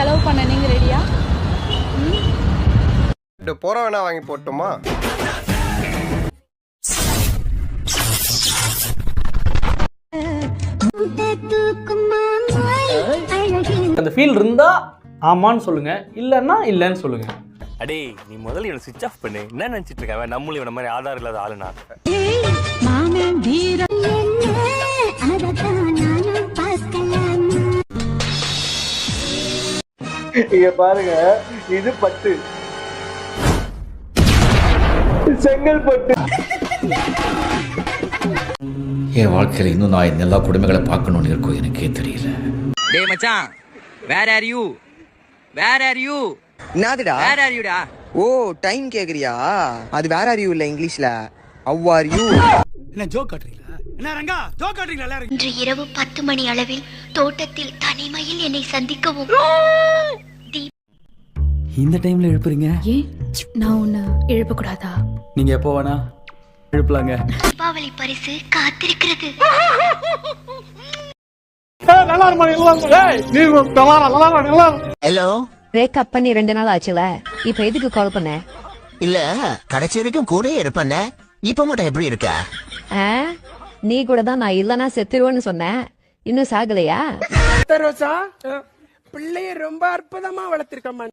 செலவு பண்ண நீங்க ரெடியா? போற வேணா வாங்கி போட்டுமா? அந்த ஃபீல் இருந்தா ஆமான்னு சொல்லுங்க, இல்லைன்னா இல்லைன்னு சொல்லுங்க. அடே நீ முதல்ல என்ன சுவிட்ச் ஆஃப் பண்ணு. என்ன நினைச்சிட்டு இருக்க? நம்மளும் இவன மாதிரி ஆதார் இல்லாத ஆளுனா. இங்க பாருங்க, இது பட்டு, செங்கல்பட்டு. என் வாழ்க்கையில இன்னும் நான் இந்த எல்லா குடும்பங்களை பார்க்கணும்னு இருக்கோ எனக்கே தெரியல. டேய் மச்சான், where are you? Where are you? என்னதுடா? Where R யூடா? ஓ, டைம் கேக்குறியா? அது வேர் ஆர் யூ இல்ல, இங்கிலீஷ்ல ஹவ் ஆர் யூ. என்ன ஜோக் காட்றீங்களா? என்ன ரங்கா ஜோக் காட்றீங்களா எல்லாரும்? இன்று இரவு 10 மணி அளவில் தோட்டத்தில் தனிமையில் என்னை சந்திக்கவும். இந்த டைம்ல எழுப்புறீங்க? ஏன் நான் உன்னை எழுப்ப கூடாதா? நீங்க எப்போ வேணா எழுப்பலாங்க. தீபாவளி பரிசு காத்திருக்கிறது. ஹலோ, பிரேக்கப் பண்ணி 2 நாள் ஆச்சுல, இப்ப எதுக்கு கால் பண்ண? இல்ல கடைசி வரைக்கும் கூட இருப்பேன், இப்ப மட்டும் எப்படி இருக்க? நீ கூட தான் நான் இல்லனா செத்துருவேன்னு சொன்னேன், இன்னும் சாகலையா? ரோசா, பிள்ளைய ரொம்ப அற்புதமா வளர்த்திருக்கம்மா.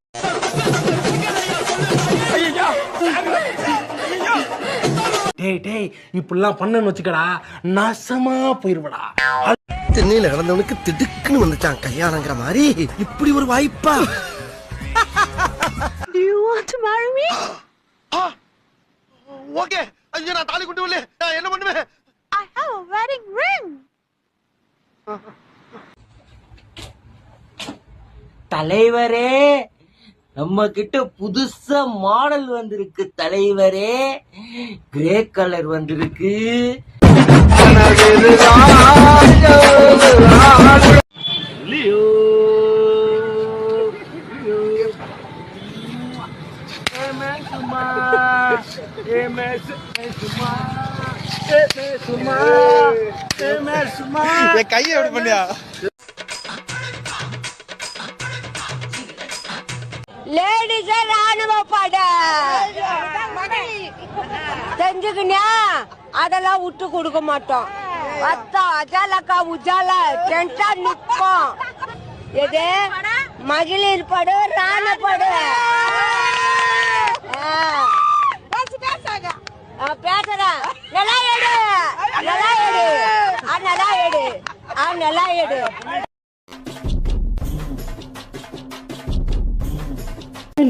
டேய் டேய், இப்படிலாம் பண்ணன்னு வச்சுக்கடா, நாசமா போயிருவடா. தென்னையில கிடந்தவனுக்கு திடுக்குன்னு வந்துச்சான் கல்யாணங்கிற மாதிரி. இப்படி ஒரு வாய்ப்பா? Do you want to marry me? Okay, ஐயோ நான் தாலி கொண்டு வரல, நான் என்ன பண்ணுவேன்? I have a wedding ring. தலைவரே, நம்ம கிட்ட புதுசா மாடல் வந்திருக்கு தலைவரே. கிரே கலர் வந்திருக்கு. கையை எப்படி பண்ணியா? லேடிஸ் ராணுவ படை தெரிஞ்சுக்கினியா? அதெல்லாம் விட்டு கொடுக்க மாட்டோம். அஜாலக்கா உஜால டென்டா நிப்போம். எது மகளிர் படு, ராணுவ படு. பேசுறேன், நல்லா எடு, நல்லா எடு, நல்லா எடு, நல்லா எடு.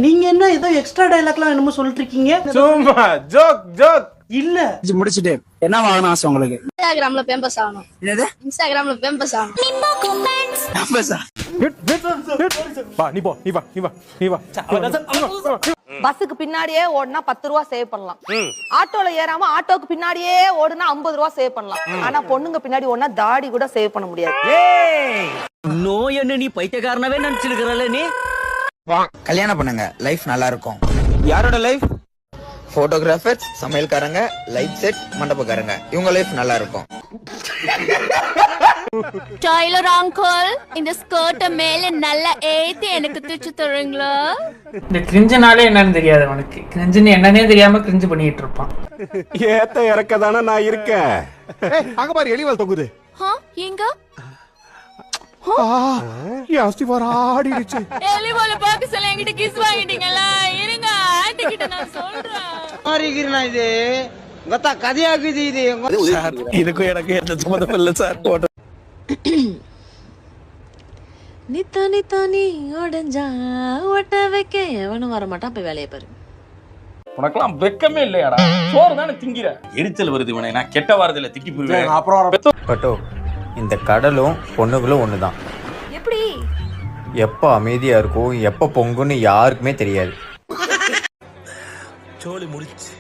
நீங்க என்ன ஏதோ எக்ஸ்ட்ரா டயலாக்லாம் என்னமோ சொல்லிட்டு இருக்கீங்க? சும்மா ஜோக் ஜோக் இல்ல முடிச்சிட்டு என்ன வாங்கணும் ஆசை உங்களுக்கு? இன்ஸ்டாகிராம்ல ஃபேமஸ் ஆகணும். என்னது? இன்ஸ்டாகிராம்ல ஃபேமஸ் ஆகணும். வா, நீ போ, நீ வா, நீ வா, நீ வா. பஸ்ஸுக்கு பின்னாடியே ஓடுனா 10 ரூபா சேவ் பண்ணலாம். ஆட்டோல ஏறாம ஆட்டோக்கு பின்னாடியே ஓடுனா 50 ரூபா சேவ் பண்ணலாம். ஆனா பொண்ணுங்க பின்னாடி ஓடுனா தாடி கூட சேவ் பண்ண முடியாது. நோய் என்ன நீ பைத்தியக்காரனவே நினைச்சிருக்கிறல்ல நீ? கல்யாணம் பண்ணுங்க, லைஃப் நல்லா இருக்கும். யாரோட லைஃப்? போட்டோகிராஃபர், சமையல்காரங்க, லைட் செட், மண்டபக்காரங்க, இவங்க லைஃப் நல்லா இருக்கும். டைலர் அங்கிள், இந்த ஸ்கர்ட்ட மேல நல்லா ஏத்தி எனக்கு தூச்சு தருவீங்களா? இந்த கிரிஞ்சனாலே என்னன்னு தெரியாது அவனுக்கு. கிரிஞ்சுன்னு என்னன்னே தெரியாம கிரிஞ்சு பண்ணிட்டு இருப்பான். ஏத்த இறக்கதானே நான் இருக்கேன். அங்க பாரு, எலிவால் தொங்குது. எங்க? ஆடிடுச்சு. எலிவால பாக்க சொல்ல என்கிட்ட கிஸ் வாங்கிட்டீங்களா? இருங்க, ஆண்டி கிட்ட நான் சொல்றேன். மாறிக்கிறேன் இது கத்தா கதையாக்குது இது. இதுக்கும் எனக்கு எந்த சம்மந்தம் இல்ல சார். நித்தானி தானி உடஞ்சா ஒட்ட வைக்க எவனும் வர மாட்டான். போய் வேலையை பாரு. உனக்கெல்லாம் வெக்கமே இல்லையாடா? சோறு தானே திங்கிற. எரிச்சல் வருது இவனை. நான் கெட்ட வாரத்துல திக்கி போயிருவேன். அப்புறம் பட்டோ, இந்த கடலும் பொண்ணுகளும் ஒண்ணுதான். எப்படி? எப்ப அமைதியா இருக்கும், எப்ப பொங்குன்னு யாருக்குமே தெரியாது. சோலி முடிச்சு.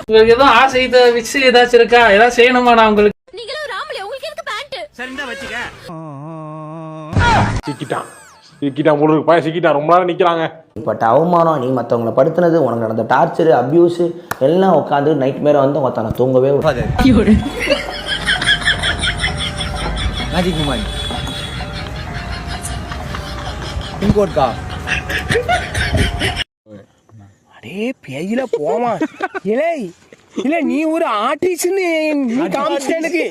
உங்களுக்கு எதுவும் ஆசை விஷயம் ஏதாச்சும் இருக்கா? ஏதாவது செய்யணுமா நான் உங்களுக்கு? நீங்களும் ராமலே, உங்களுக்கு எதுக்கு பேண்ட்? சரிந்தா வச்சுக்க. சிக்கிட்டான் போல இருக்கு. பையன் சிக்கிட்டான், ரொம்ப நேரம் நிக்கிறாங்க. பட் அவமானம், நீ மற்றவங்களை படுத்துனது, உனக்கு நடந்த டார்ச்சரு, அபியூஸு எல்லாம் உட்காந்து நைட் மேலே வந்து உட்காந்து தூங்கவே விடாது. மேஜிக் மூமெண்ட் பின்கோட்கா அடே பேயில போமா இலே இல்ல நீ ஒரு ஆர்டிஸ்ட்னு நீ காமிச்சிட்ட எனக்கு